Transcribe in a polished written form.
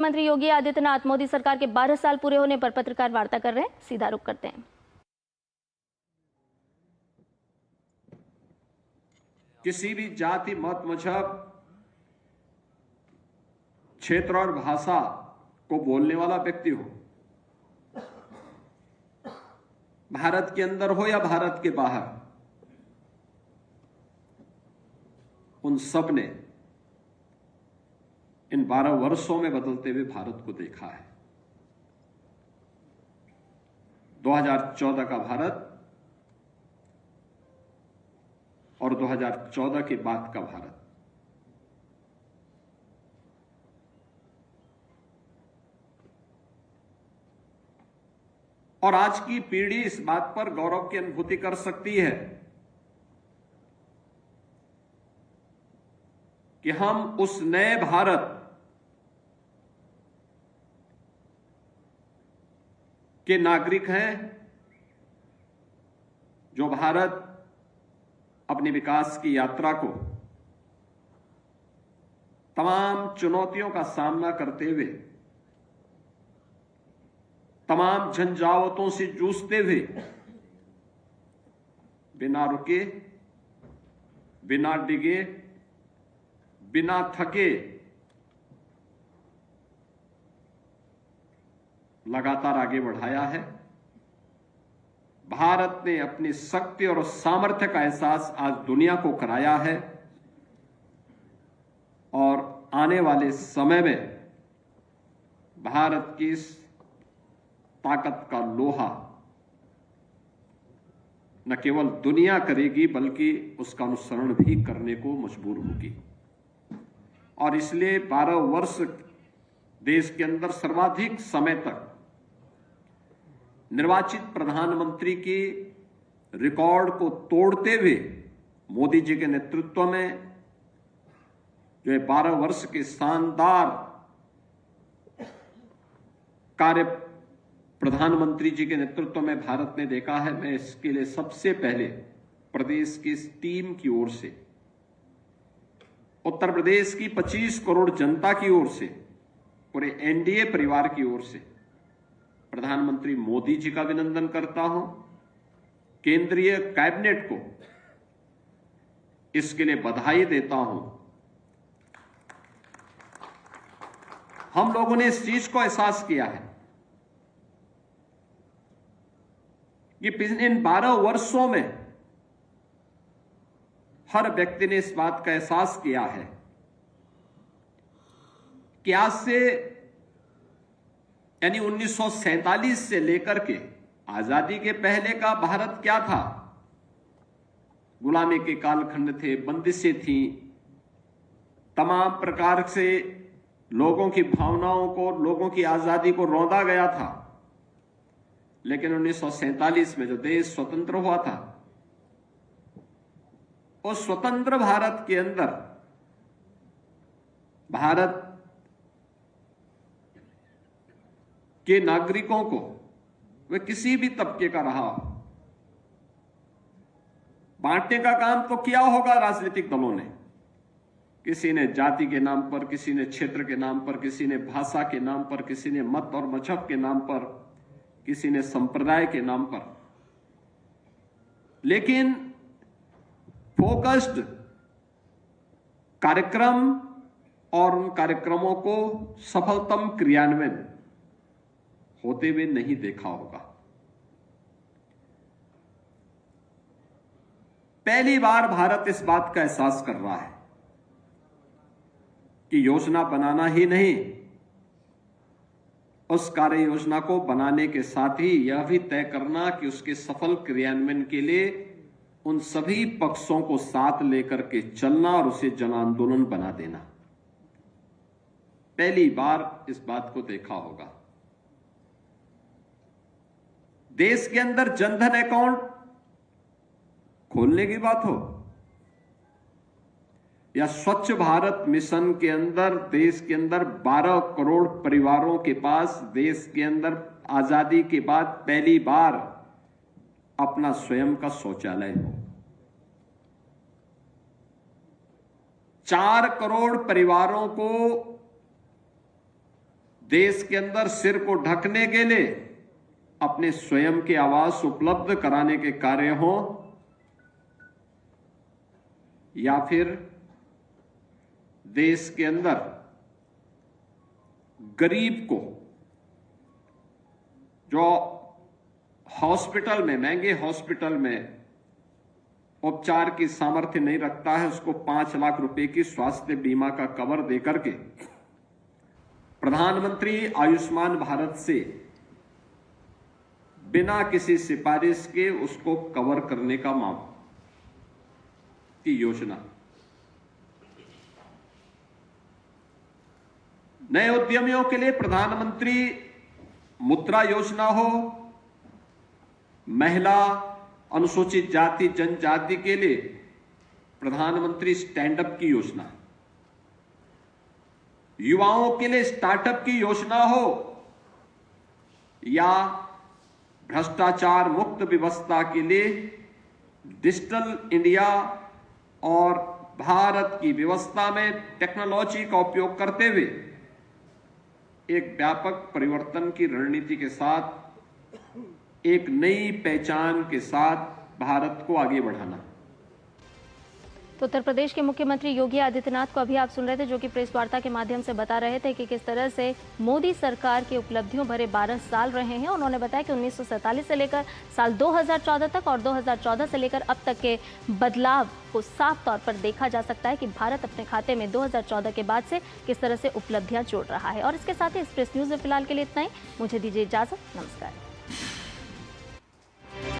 मुख्यमंत्री योगी आदित्यनाथ मोदी सरकार के 12 साल पूरे होने पर पत्रकार वार्ता कर रहे हैं। सीधा रुख करते हैं। किसी भी जाति, मत, मजहब, क्षेत्र और भाषा को बोलने वाला व्यक्ति हो, भारत के अंदर हो या भारत के बाहर, उन सब ने इन 12 वर्षों में बदलते हुए भारत को देखा है। 2014 का भारत और 2014 के बाद का भारत, और आज की पीढ़ी इस बात पर गौरव की अनुभूति कर सकती है कि हम उस नए भारत के नागरिक हैं जो भारत अपनी विकास की यात्रा को तमाम चुनौतियों का सामना करते हुए, तमाम झंझावातों से जूझते हुए, बिना रुके, बिना डिगे, बिना थके लगातार आगे बढ़ाया है। भारत ने अपनी शक्ति और सामर्थ्य का एहसास आज दुनिया को कराया है और आने वाले समय में भारत की इस ताकत का लोहा न केवल दुनिया करेगी बल्कि उसका अनुसरण भी करने को मजबूर होगी। और इसलिए 12 वर्ष देश के अंदर सर्वाधिक समय तक निर्वाचित प्रधानमंत्री की रिकॉर्ड को तोड़ते हुए मोदी जी के नेतृत्व में जो 12 वर्ष के शानदार कार्य प्रधानमंत्री जी के नेतृत्व में भारत ने देखा है, मैं इसके लिए सबसे पहले प्रदेश की इस टीम की ओर से, उत्तर प्रदेश की 25 करोड़ जनता की ओर से, पूरे एनडीए परिवार की ओर से प्रधानमंत्री मोदी जी का अभिनंदन करता हूं। केंद्रीय कैबिनेट को इसके लिए बधाई देता हूं। हम लोगों ने इस चीज को एहसास किया है कि इन 12 वर्षों में हर व्यक्ति ने इस बात का एहसास किया है कि आज से यानी 1947 से लेकर के आजादी के पहले का भारत क्या था। गुलामी के कालखंड थे, बंदिशें थी, तमाम प्रकार से लोगों की भावनाओं को, लोगों की आजादी को रौंदा गया था। लेकिन 1947 में जो देश स्वतंत्र हुआ था, उस स्वतंत्र भारत के अंदर भारत के नागरिकों को, वे किसी भी तबके का रहा हो, बांटने का काम तो किया होगा राजनीतिक दलों ने। किसी ने जाति के नाम पर, किसी ने क्षेत्र के नाम पर, किसी ने भाषा के नाम पर, किसी ने मत और मजहब के नाम पर, किसी ने संप्रदाय के नाम पर। लेकिन फोकस्ड कार्यक्रम और उन कार्यक्रमों को सफलतम क्रियान्वयन होते हुए नहीं देखा होगा। पहली बार भारत इस बात का एहसास कर रहा है कि योजना बनाना ही नहीं, उस कार्य योजना को बनाने के साथ ही यह भी तय करना कि उसके सफल क्रियान्वयन के लिए उन सभी पक्षों को साथ लेकर के चलना और उसे जन आंदोलन बना देना। पहली बार इस बात को देखा होगा। देश के अंदर जनधन अकाउंट खोलने की बात हो या स्वच्छ भारत मिशन के अंदर देश के अंदर 12 करोड़ परिवारों के पास देश के अंदर आजादी के बाद पहली बार अपना स्वयं का शौचालय हो, 4 करोड़ परिवारों को देश के अंदर सिर को ढकने के लिए अपने स्वयं के आवास उपलब्ध कराने के कार्य हो, या फिर देश के अंदर गरीब को जो हॉस्पिटल में, महंगे हॉस्पिटल में उपचार की सामर्थ्य नहीं रखता है, उसको 5 लाख रुपए की स्वास्थ्य बीमा का कवर देकर के प्रधानमंत्री आयुष्मान भारत से बिना किसी सिफारिश के उसको कवर करने का की योजना। नए उद्यमियों के लिए प्रधानमंत्री मुद्रा योजना हो, महिला, अनुसूचित जाति जनजाति के लिए प्रधानमंत्री स्टैंड अप की योजना, युवाओं के लिए स्टार्टअप की योजना हो, या भ्रष्टाचार मुक्त व्यवस्था के लिए डिजिटल इंडिया और भारत की व्यवस्था में टेक्नोलॉजी का उपयोग करते हुए एक व्यापक परिवर्तन की रणनीति के साथ, एक नई पहचान के साथ भारत को आगे बढ़ाना। तो उत्तर प्रदेश के मुख्यमंत्री योगी आदित्यनाथ को अभी आप सुन रहे थे, जो कि प्रेस वार्ता के माध्यम से बता रहे थे कि किस तरह से मोदी सरकार के उपलब्धियों भरे 12 साल रहे हैं। उन्होंने बताया कि 1947 से लेकर साल 2014 तक और 2014 से लेकर अब तक के बदलाव को साफ तौर पर देखा जा सकता है कि भारत अपने खाते में 2014 के बाद से किस तरह से उपलब्धियां जोड़ रहा है। और इसके साथ ही एक्सप्रेस न्यूज में फिलहाल के लिए इतना ही। मुझे दीजिए इजाजत। नमस्कार।